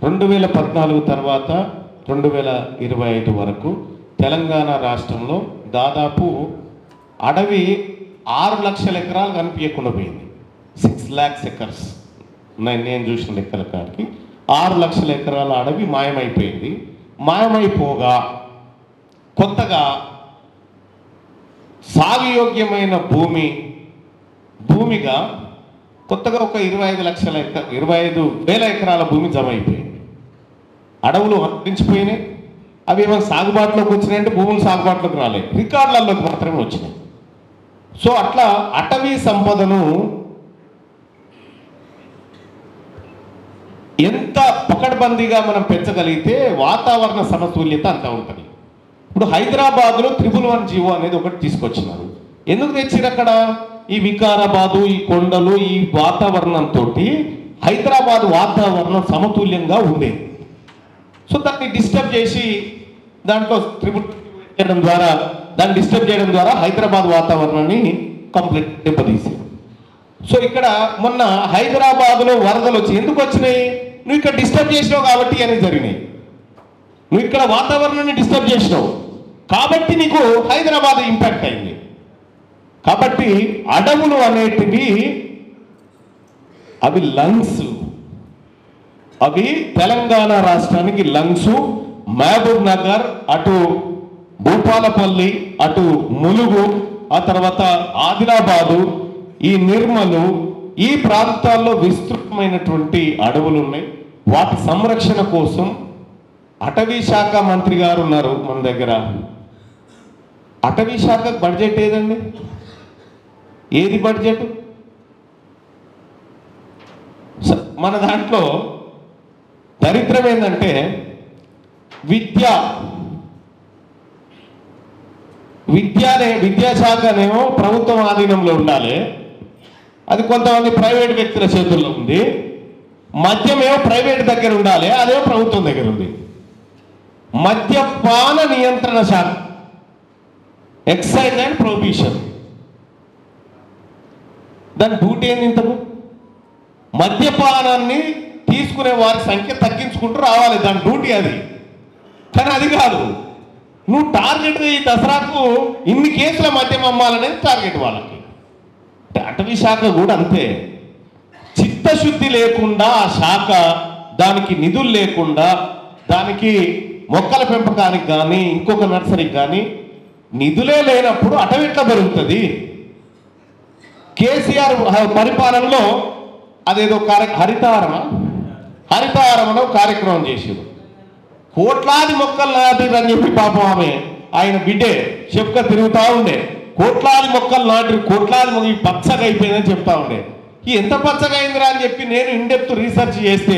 2014 తర్వాత 2025 వరకు తెలంగాణ రాష్ట్రంలో దాదాపు అడవి 6 లక్షల ఎకరాలు కనిపించకుండా పోయింది. 6 lakhs acres నేను చూసిన లెక్కల కాడికి 6 లక్షల ఎకరాల అడవి మాయమైపోయింది. మాయమైపోగా కొత్తగా సాగుయోగ్యమైన భూమిగా కొత్తగా ఒక 25,000 ఎకరాల భూమి జమ అయిపోయింది. అడవులు అంతరించిపోయినాయి. అవి ఏమైనా సాగుబాటులోకి వచ్చినాయంటే భూములు సాగుబాటులోకి రాలేదు, రికార్డులలోకి మాత్రమే వచ్చినాయి. సో అట్లా అటవీ సంపదను ఎంత పకడ్బందీగా మనం పెంచగలిగితే వాతావరణ సమతుల్యత అంతా ఉంటుంది. ఇప్పుడు హైదరాబాద్లో 111 జీవో అనేది ఒకటి తీసుకొచ్చినారు. ఎందుకు తెచ్చిరు? అక్కడ ఈ వికారాబాదు, ఈ కొండలు, ఈ వాతావరణంతో హైదరాబాద్ వాతావరణం సమతుల్యంగా ఉండేది. సో దాన్ని డిస్టర్బ్ చేసి దాంట్లో డిస్టర్బ్ చేయడం ద్వారా హైదరాబాద్ వాతావరణాన్ని కంప్లీట్ దెబ్బతీసారు. సో ఇక్కడ మొన్న హైదరాబాద్లో వరదలు వచ్చి ఎందుకు వచ్చినాయి? నువ్వు ఇక్కడ డిస్టర్బ్ చేసినావు కాబట్టి అని జరిగినాయి. నువ్వు ఇక్కడ వాతావరణాన్ని డిస్టర్బ్ చేసినావు కాబట్టి నీకు హైదరాబాద్ ఇంపాక్ట్ అయింది. కాబట్టి అడవులు అనేటివి అవి లంగ్స్, అవి తెలంగాణ రాష్ట్రానికి లంగ్స్. మహబూబ్ నగర్, అటు భూపాలపల్లి, అటు ములుగు, ఆ తర్వాత ఆదిలాబాదు, ఈ నిర్మలు, ఈ ప్రాంతాల్లో విస్తృతమైనటువంటి అడవులు ఉన్నాయి. వాటి సంరక్షణ కోసం అటవీ శాఖ మంత్రి గారు ఉన్నారు మన దగ్గర. అటవీ శాఖ బడ్జెట్ ఏదండి? ఏది బడ్జెట్? మన దాంట్లో దరిద్రం ఏంటంటే విద్యాశాఖనేమో ప్రభుత్వం ఆధీనంలో ఉండాలి, అది కొంతమంది ప్రైవేట్ వ్యక్తుల చేతుల్లో ఉంది. మద్యమేమో ప్రైవేట్ దగ్గర ఉండాలి, అదేమో ప్రభుత్వం దగ్గర ఉంది. మద్యపాన నియంత్రణ శాఖ, ఎక్సైజ్ అండ్ ప్రొహిబిషన్, దాని డ్యూటీ ఏంది? ఇంతకు మద్యపానాన్ని తీసుకునే వారి సంఖ్య తగ్గించుకుంటూ రావాలి, దాని డ్యూటీ అది. కానీ అది కాదు, నువ్వు టార్గెట్ ఈ దసరాకు ఇన్ని కేసుల మద్యం అమ్మాలనేది టార్గెట్ వాళ్ళకి. అటవీ శాఖ కూడా అంతే, చిత్తశుద్ధి లేకుండా ఆ శాఖ, దానికి నిధులు లేకుండా, దానికి మొక్కల పెంపకానికి కానీ ఇంకొక నర్సరీకి కానీ నిధులే లేనప్పుడు అటవీ ఎట్లా పెరుగుతుంది? కేసీఆర్ పరిపాలనలో అదేదో హరితహారమలో కార్యక్రమం చేసేది. కోట్లాది మొక్కలు నాటిరని చెప్పి పాపం ఆయన బిడ్డే చెప్పుక తిరుగుతూ ఉండే. కోట్లాది మొక్కలు నాటి, కోట్లాది మొక్కలు పచ్చగా అయిపోయిందని చెప్తా ఉండే. ఈ ఎంత పచ్చగా అయిందిరా అని చెప్పి నేను ఇన్డెప్త్ రీసెర్చ్ చేస్తే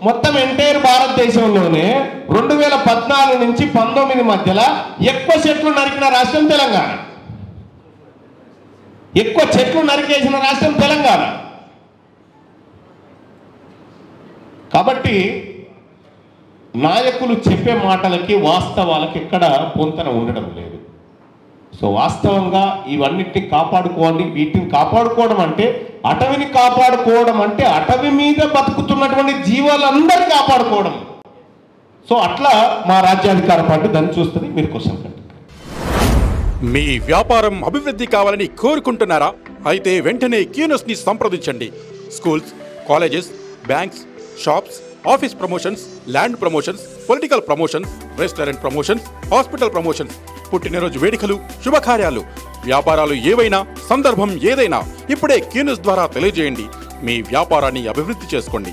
మొత్తం ఎంటైర్ భారతదేశంలోనే 2014 నుంచి 19 మధ్యలో ఎక్కువ చెట్లు నరికిన రాష్ట్రం తెలంగాణ. ఎక్కువ చెట్లు నరికేసిన రాష్ట్రం తెలంగాణ. కాబట్టి నాయకులు చెప్పే మాటలకి వాస్తవాలకి ఎక్కడ పొంతన ఉండడం లేదు. సో వాస్తవంగా ఇవన్నిటిని కాపాడుకోవాలి. వీటిని కాపాడుకోవడం అంటే, అటవిని కాపాడుకోవడం అంటే అటవి మీద బతుకుతున్నటువంటి జీవాలందరినీ కాపాడుకోవడం. సో అట్లా మా రాజ్యాధికార పార్టీ దాన్ని చూస్తుంది. మీరు క్వశ్చన్ కండి. మీ వ్యాపారం అభివృద్ధి కావాలని కోరుకుంటున్నారా? అయితే వెంటనే క్యూనస్ని సంప్రదించండి. Schools, colleges, banks, shops, office promotions, land promotions, political promotions, restaurant promotions, hospital promotions, పుట్టినరోజు వేడుకలు, శుభకార్యాలు, వ్యాపారాలు ఏవైనా, సందర్భం ఏదైనా ఇప్పుడే క్యూనస్ ద్వారా తెలియజేయండి. మీ వ్యాపారాన్ని అభివృద్ధి చేసుకోండి.